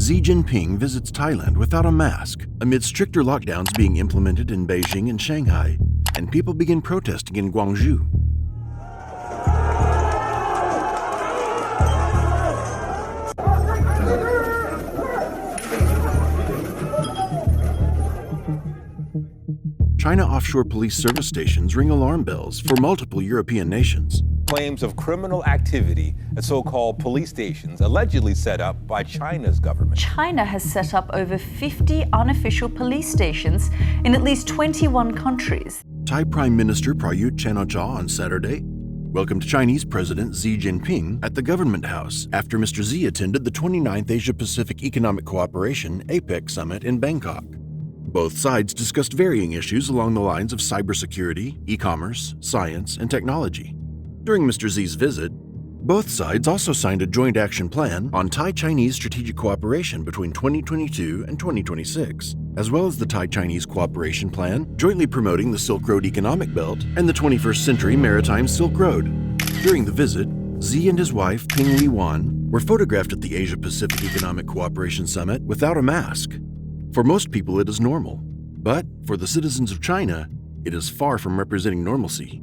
Xi Jinping visits Thailand without a mask amid stricter lockdowns being implemented in Beijing and Shanghai, and people begin protesting in Guangzhou. China offshore police service stations ring alarm bells for multiple European nations. Claims of criminal activity at so-called police stations allegedly set up by China's government. China has set up over 50 unofficial police stations in at least 21 countries. Thai Prime Minister Prayut Chan-o-cha on Saturday welcomed Chinese President Xi Jinping at the government house after Mr. Xi attended the 29th Asia-Pacific Economic Cooperation APEC summit in Bangkok. Both sides discussed varying issues along the lines of cybersecurity, e-commerce, science, and technology. During Mr. Xi's visit, both sides also signed a joint action plan on Thai-Chinese strategic cooperation between 2022 and 2026, as well as the Thai-Chinese Cooperation Plan, jointly promoting the Silk Road Economic Belt and the 21st Century Maritime Silk Road. During the visit, Xi and his wife, Ping Li-wan, were photographed at the Asia-Pacific Economic Cooperation Summit without a mask. For most people, it is normal, but for the citizens of China, it is far from representing normalcy.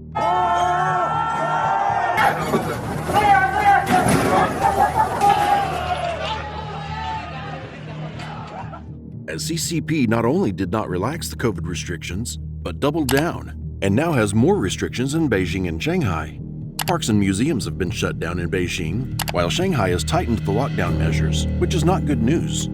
As CCP not only did not relax the COVID restrictions, but doubled down, and now has more restrictions in Beijing and Shanghai. Parks and museums have been shut down in Beijing, while Shanghai has tightened the lockdown measures, which is not good news.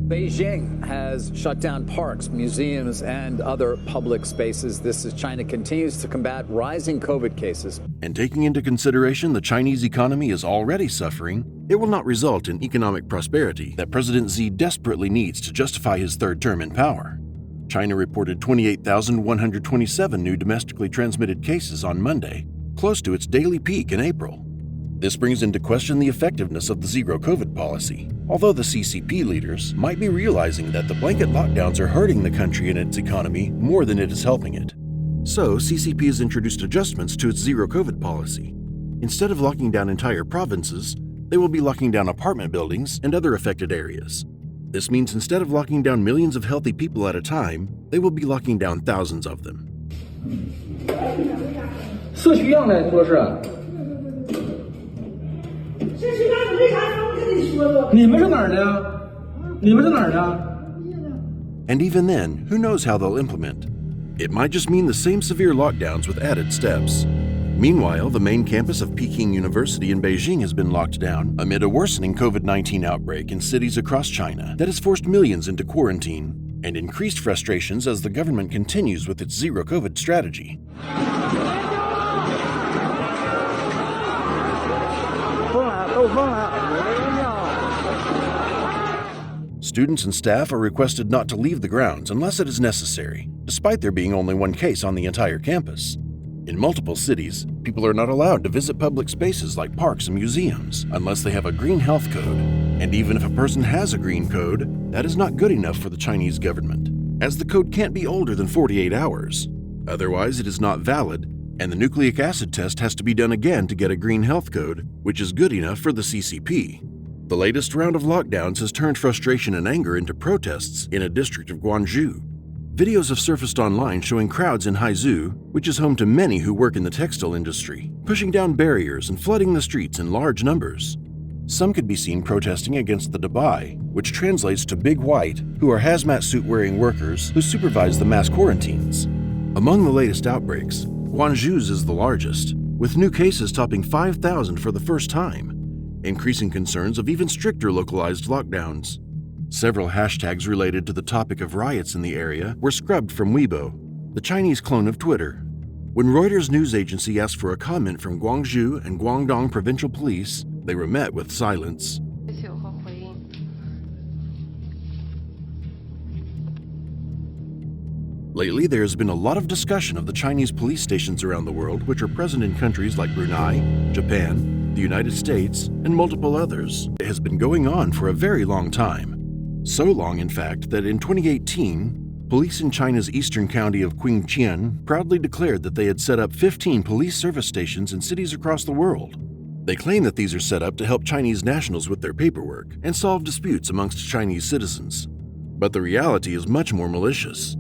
Beijing has shut down parks, museums, and other public spaces. This as China continues to combat rising COVID cases. And taking into consideration the Chinese economy is already suffering, it will not result in economic prosperity that President Xi desperately needs to justify his third term in power. China reported 28,127 new domestically transmitted cases on Monday, close to its daily peak in April. This brings into question the effectiveness of the zero COVID policy, although the CCP leaders might be realizing that the blanket lockdowns are hurting the country and its economy more than it is helping it. So, CCP has introduced adjustments to its zero COVID policy. Instead of locking down entire provinces, they will be locking down apartment buildings and other affected areas. This means instead of locking down millions of healthy people at a time, they will be locking down thousands of them. 社区样来说是。 And even then, who knows how they'll implement? It might just mean the same severe lockdowns with added steps. Meanwhile, the main campus of Peking University in Beijing has been locked down amid a worsening COVID-19 outbreak in cities across China that has forced millions into quarantine and increased frustrations as the government continues with its zero COVID strategy. Students and staff are requested not to leave the grounds unless it is necessary, despite there being only one case on the entire campus. In multiple cities, people are not allowed to visit public spaces like parks and museums unless they have a green health code. And even if a person has a green code, that is not good enough for the Chinese government, as the code can't be older than 48 hours. Otherwise, it is not valid, and the nucleic acid test has to be done again to get a green health code, which is good enough for the CCP. The latest round of lockdowns has turned frustration and anger into protests in a district of Guangzhou. Videos have surfaced online showing crowds in Haizu, which is home to many who work in the textile industry, pushing down barriers and flooding the streets in large numbers. Some could be seen protesting against the Dabai, which translates to Big White, who are hazmat suit-wearing workers who supervise the mass quarantines. Among the latest outbreaks, Guangzhou's is the largest, with new cases topping 5,000 for the first time, increasing concerns of even stricter localized lockdowns. Several hashtags related to the topic of riots in the area were scrubbed from Weibo, the Chinese clone of Twitter. When Reuters news agency asked for a comment from Guangzhou and Guangdong provincial police, they were met with silence. Lately, there has been a lot of discussion of the Chinese police stations around the world, which are present in countries like Brunei, Japan, the United States, and multiple others. It has been going on for a very long time. So long, in fact, that in 2018, police in China's eastern county of Qingqian proudly declared that they had set up 15 police service stations in cities across the world. They claim that these are set up to help Chinese nationals with their paperwork and solve disputes amongst Chinese citizens. But the reality is much more malicious.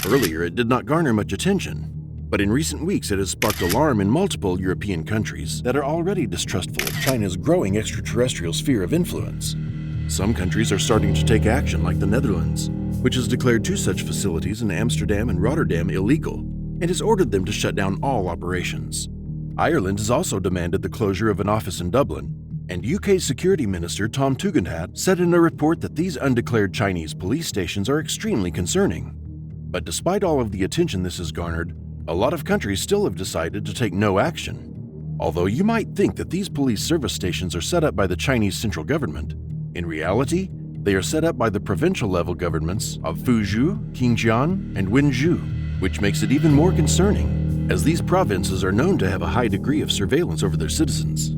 Earlier, it did not garner much attention, but in recent weeks it has sparked alarm in multiple European countries that are already distrustful of China's growing extraterrestrial sphere of influence. Some countries are starting to take action, like the Netherlands, which has declared 2 such facilities in Amsterdam and Rotterdam illegal and has ordered them to shut down all operations. Ireland has also demanded the closure of an office in Dublin, and UK Security Minister Tom Tugendhat said in a report that these undeclared Chinese police stations are extremely concerning. But despite all of the attention this has garnered, a lot of countries still have decided to take no action. Although you might think that these police service stations are set up by the Chinese central government, in reality, they are set up by the provincial level governments of Fuzhou, Xinjiang, and Guangzhou, which makes it even more concerning, as these provinces are known to have a high degree of surveillance over their citizens.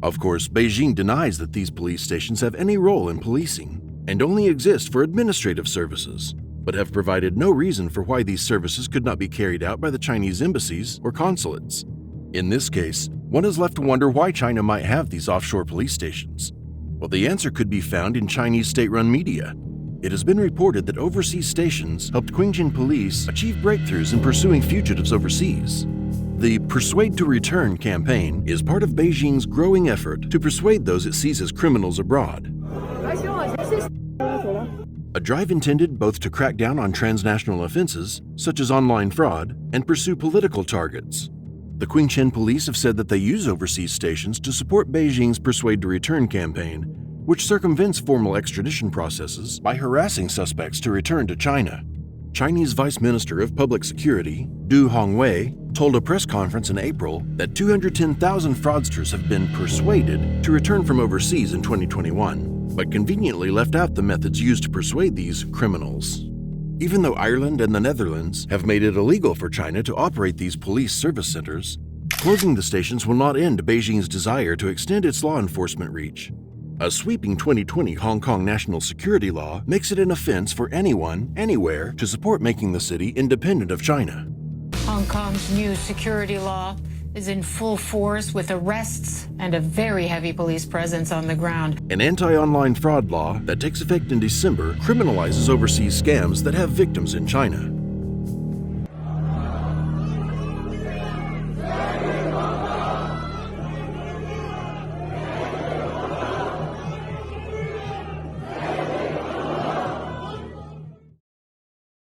Of course, Beijing denies that these police stations have any role in policing and only exist for administrative services, but have provided no reason for why these services could not be carried out by the Chinese embassies or consulates. In this case, one is left to wonder why China might have these offshore police stations. Well, the answer could be found in Chinese state-run media. It has been reported that overseas stations helped Qinghai police achieve breakthroughs in pursuing fugitives overseas. The Persuade to Return campaign is part of Beijing's growing effort to persuade those it sees as criminals abroad. A drive intended both to crack down on transnational offenses, such as online fraud, and pursue political targets. The Qinghai police have said that they use overseas stations to support Beijing's Persuade to Return campaign, which circumvents formal extradition processes by harassing suspects to return to China. Chinese Vice Minister of Public Security, Du Hongwei, told a press conference in April that 210,000 fraudsters have been persuaded to return from overseas in 2021, but conveniently left out the methods used to persuade these criminals. Even though Ireland and the Netherlands have made it illegal for China to operate these police service centers, closing the stations will not end Beijing's desire to extend its law enforcement reach. A sweeping 2020 Hong Kong national security law makes it an offense for anyone, anywhere, to support making the city independent of China. Hong Kong's new security law is in full force with arrests and a very heavy police presence on the ground. An anti-online fraud law that takes effect in December criminalizes overseas scams that have victims in China.